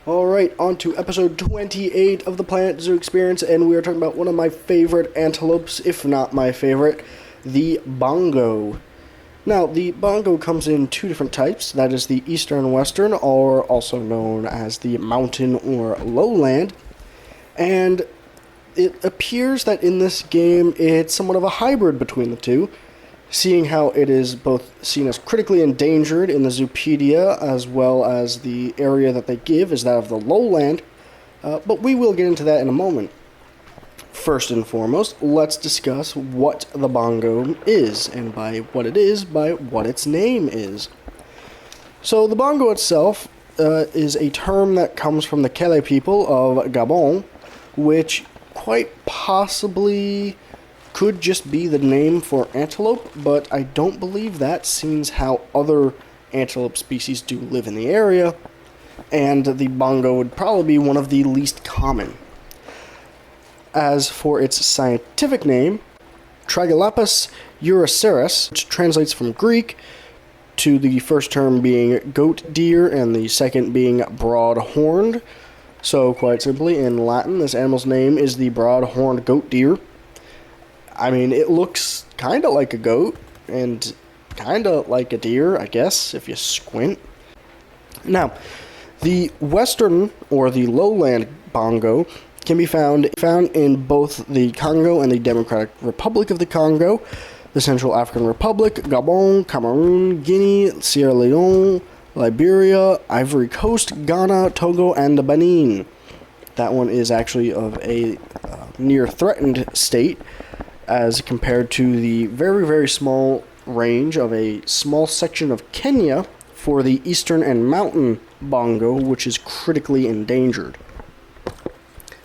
Alright, on to episode 28 of the Planet Zoo Experience, and we are talking about one of my favorite antelopes, if not my favorite, the bongo. Now, the bongo comes in two different types. That is the eastern and western, or also known as the mountain or lowland. And it appears that in this game it's somewhat of a hybrid between the two, seeing how it is both seen as critically endangered in the Zoopedia, as well as the area that they give is that of the lowland, but we will get into that in a moment. First and foremost, let's discuss what the bongo is, and by what it is, by what its name is. So the bongo itself is a term that comes from the Kele people of Gabon, which quite possibly could just be the name for antelope, but I don't believe that, seeing how other antelope species do live in the area, and the bongo would probably be one of the least common. As for its scientific name, Tragelaphus euroceras, which translates from Greek to the first term being goat deer and the second being broad-horned. So quite simply, in Latin, this animal's name is the broad-horned goat deer. I mean, it looks kind of like a goat, and kind of like a deer, I guess, if you squint. Now, the western, or the lowland bongo, can be found in both the Congo and the Democratic Republic of the Congo, the Central African Republic, Gabon, Cameroon, Guinea, Sierra Leone, Liberia, Ivory Coast, Ghana, Togo, and Benin. That one is actually of a near-threatened state, as compared to the very, very small range of a small section of Kenya for the eastern and mountain bongo, which is critically endangered.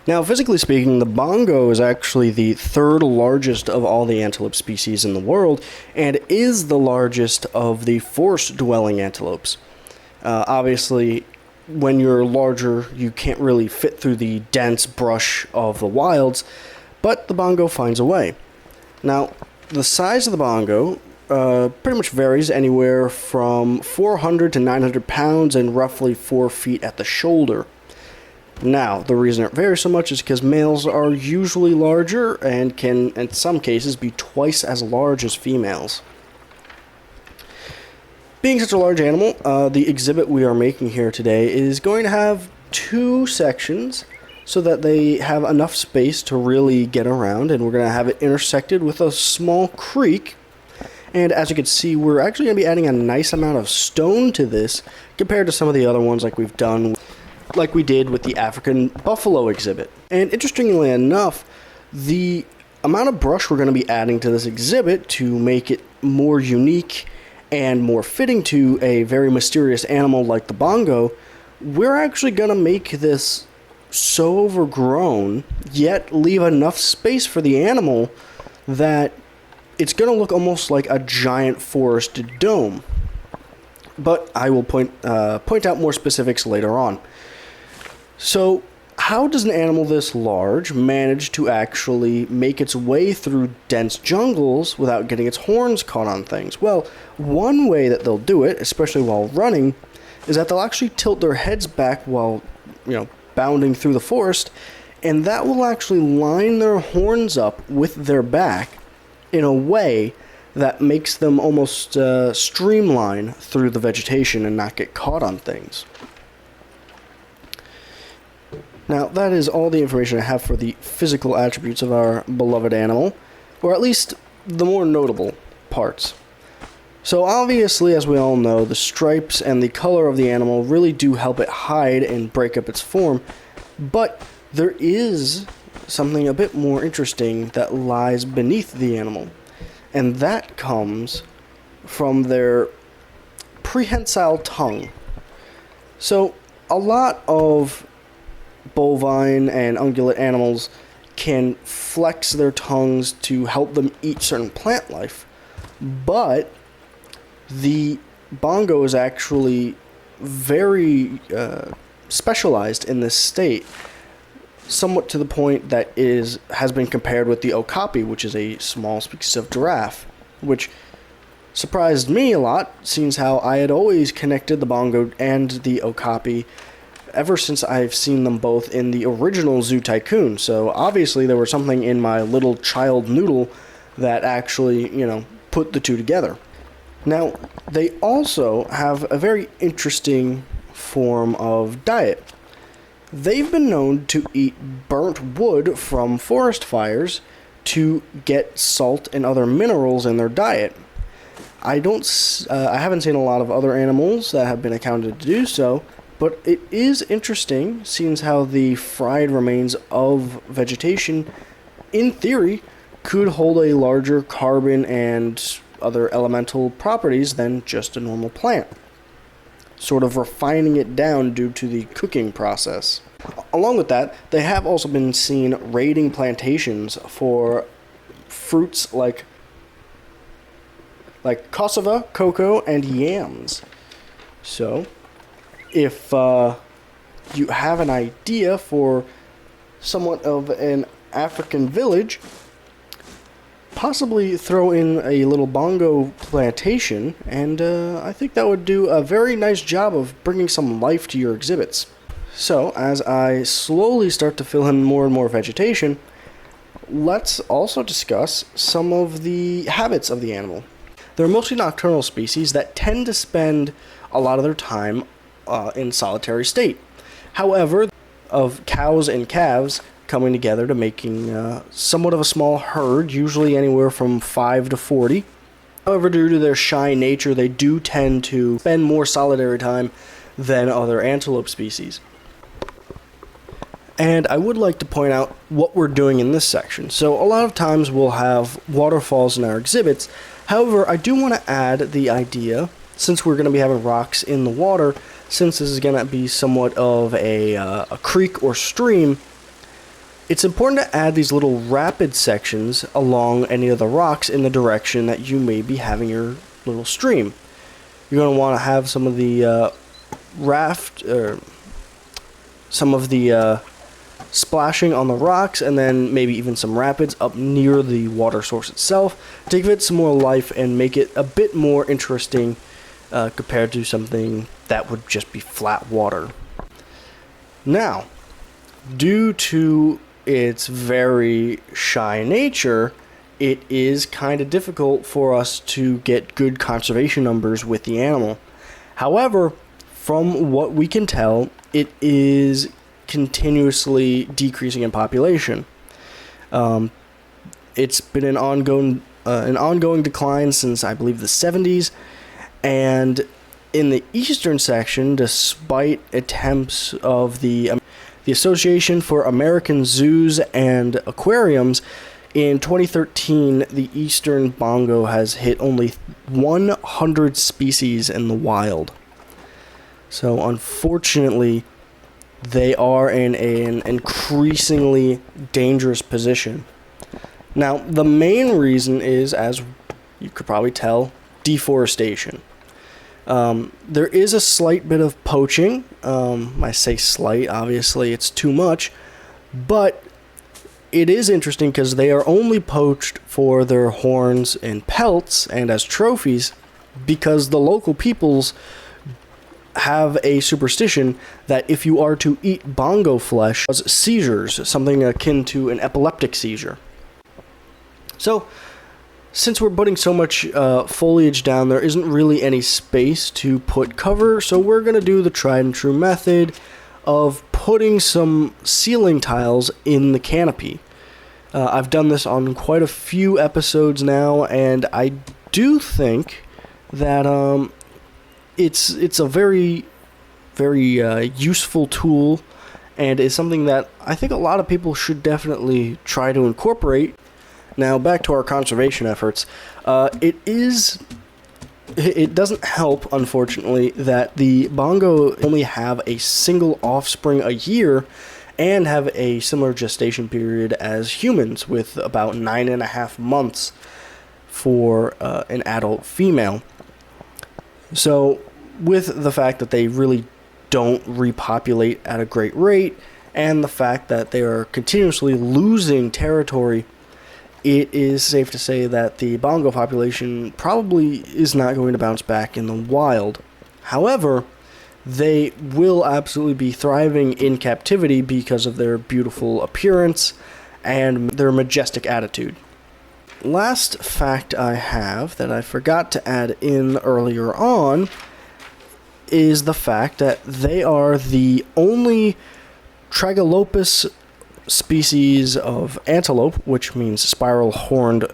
Now, physically speaking, the bongo is actually the third largest of all the antelope species in the world, and is the largest of the forest-dwelling antelopes. Obviously, when you're larger, you can't really fit through the dense brush of the wilds, but the bongo finds a way. Now, the size of the bongo pretty much varies anywhere from 400 to 900 pounds and roughly 4 feet at the shoulder. Now, the reason it varies so much is because males are usually larger and can, in some cases, be twice as large as females. Being such a large animal, the exhibit we are making here today is going to have two sections so that they have enough space to really get around, and we're going to have it intersected with a small creek. And as you can see, we're actually going to be adding a nice amount of stone to this compared to some of the other ones like we did with the African buffalo exhibit. And interestingly enough, the amount of brush we're going to be adding to this exhibit to make it more unique and more fitting to a very mysterious animal like the bongo, we're actually going to make this so overgrown, yet leave enough space for the animal that it's going to look almost like a giant forested dome. But I will point out more specifics later on. So, how does an animal this large manage to actually make its way through dense jungles without getting its horns caught on things? Well, one way that they'll do it, especially while running, is that they'll actually tilt their heads back while, bounding through the forest, and that will actually line their horns up with their back in a way that makes them almost streamline through the vegetation and not get caught on things. Now, that is all the information I have for the physical attributes of our beloved animal, or at least the more notable parts. So obviously, as we all know, the stripes and the color of the animal really do help it hide and break up its form, but there is something a bit more interesting that lies beneath the animal, and that comes from their prehensile tongue. So, a lot of bovine and ungulate animals can flex their tongues to help them eat certain plant life, but the bongo is actually very specialized in this state, somewhat to the point that has been compared with the okapi, which is a small species of giraffe, which surprised me a lot, seeing how I had always connected the bongo and the okapi ever since I've seen them both in the original Zoo Tycoon. So obviously there was something in my little child noodle that actually, put the two together. Now, they also have a very interesting form of diet. They've been known to eat burnt wood from forest fires to get salt and other minerals in their diet. I haven't seen a lot of other animals that have been accounted to do so, but it is interesting, seeing how the fried remains of vegetation, in theory, could hold a larger carbon and other elemental properties than just a normal plant, sort of refining it down due to the cooking process. Along with that, they have also been seen raiding plantations for fruits like cassava, cocoa, and yams. So, if you have an idea for somewhat of an African village, possibly throw in a little bongo plantation, and I think that would do a very nice job of bringing some life to your exhibits. So, as I slowly start to fill in more and more vegetation, let's also discuss some of the habits of the animal. They're mostly nocturnal species that tend to spend a lot of their time in solitary state. However, of cows and calves coming together to making somewhat of a small herd, usually anywhere from 5 to 40. However, due to their shy nature, they do tend to spend more solitary time than other antelope species. And I would like to point out what we're doing in this section. So a lot of times we'll have waterfalls in our exhibits. However, I do want to add the idea, since we're going to be having rocks in the water, since this is going to be somewhat of a creek or stream, it's important to add these little rapid sections along any of the rocks in the direction that you may be having your little stream. You're going to want to have some of the splashing on the rocks, and then maybe even some rapids up near the water source itself to give it some more life and make it a bit more interesting compared to something that would just be flat water. Now, due to its very shy nature, it is kind of difficult for us to get good conservation numbers with the animal. However, from what we can tell, it is continuously decreasing in population. It's been an ongoing decline since, I believe, the 70s, and in the eastern section, despite attempts of the Association for American Zoos and Aquariums, in 2013, the eastern bongo has hit only 100 species in the wild. So, unfortunately, they are in an increasingly dangerous position. Now, the main reason is, as you could probably tell, deforestation. There is a slight bit of poaching. I say slight, obviously it's too much, but it is interesting because they are only poached for their horns and pelts and as trophies, because the local peoples have a superstition that if you are to eat bongo flesh, cause seizures, something akin to an epileptic seizure. So, since we're putting so much foliage down, there isn't really any space to put cover, so we're going to do the tried and true method of putting some ceiling tiles in the canopy. I've done this on quite a few episodes now, and I do think that it's a very, very useful tool, and is something that I think a lot of people should definitely try to incorporate. Now, back to our conservation efforts. It doesn't help, unfortunately, that the bongo only have a single offspring a year and have a similar gestation period as humans, with about 9.5 months for an adult female. So, with the fact that they really don't repopulate at a great rate, and the fact that they are continuously losing territory, it is safe to say that the bongo population probably is not going to bounce back in the wild. However, they will absolutely be thriving in captivity because of their beautiful appearance and their majestic attitude. Last fact I have that I forgot to add in earlier on is the fact that they are the only Tragopelus species of antelope, which means spiral-horned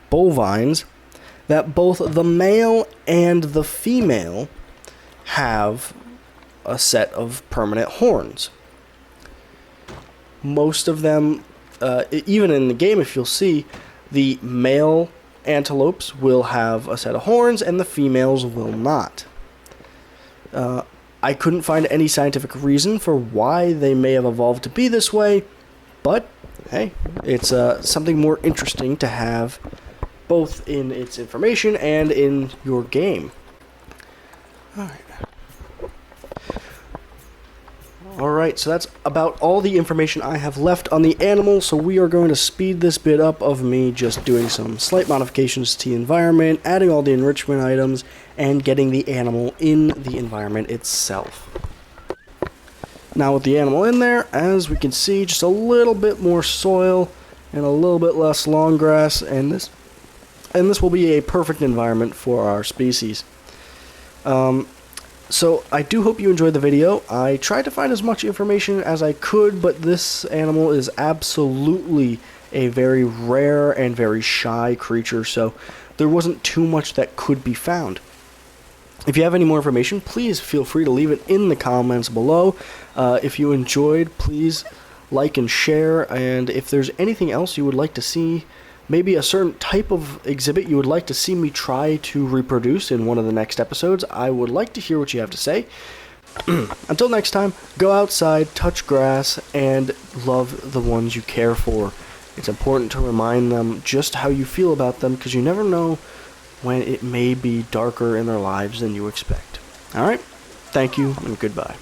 bovines, that both the male and the female have a set of permanent horns. Most of them, even in the game, if you'll see, the male antelopes will have a set of horns and the females will not. I couldn't find any scientific reason for why they may have evolved to be this way, but hey, it's something more interesting to have both in its information and in your game. Alright, so that's about all the information I have left on the animal, so we are going to speed this bit up of me just doing some slight modifications to the environment, adding all the enrichment items, and getting the animal in the environment itself. Now with the animal in there, as we can see, just a little bit more soil and a little bit less long grass, and this will be a perfect environment for our species. So I do hope you enjoyed the video. I tried to find as much information as I could, but this animal is absolutely a very rare and very shy creature, so there wasn't too much that could be found. If you have any more information, please feel free to leave it in the comments below. If you enjoyed, please like and share, and if there's anything else you would like to see, maybe a certain type of exhibit you would like to see me try to reproduce in one of the next episodes, I would like to hear what you have to say. Until next time, go outside, touch grass, and love the ones you care for. It's important to remind them just how you feel about them, because you never know when it may be darker in their lives than you expect. Alright, thank you, and goodbye.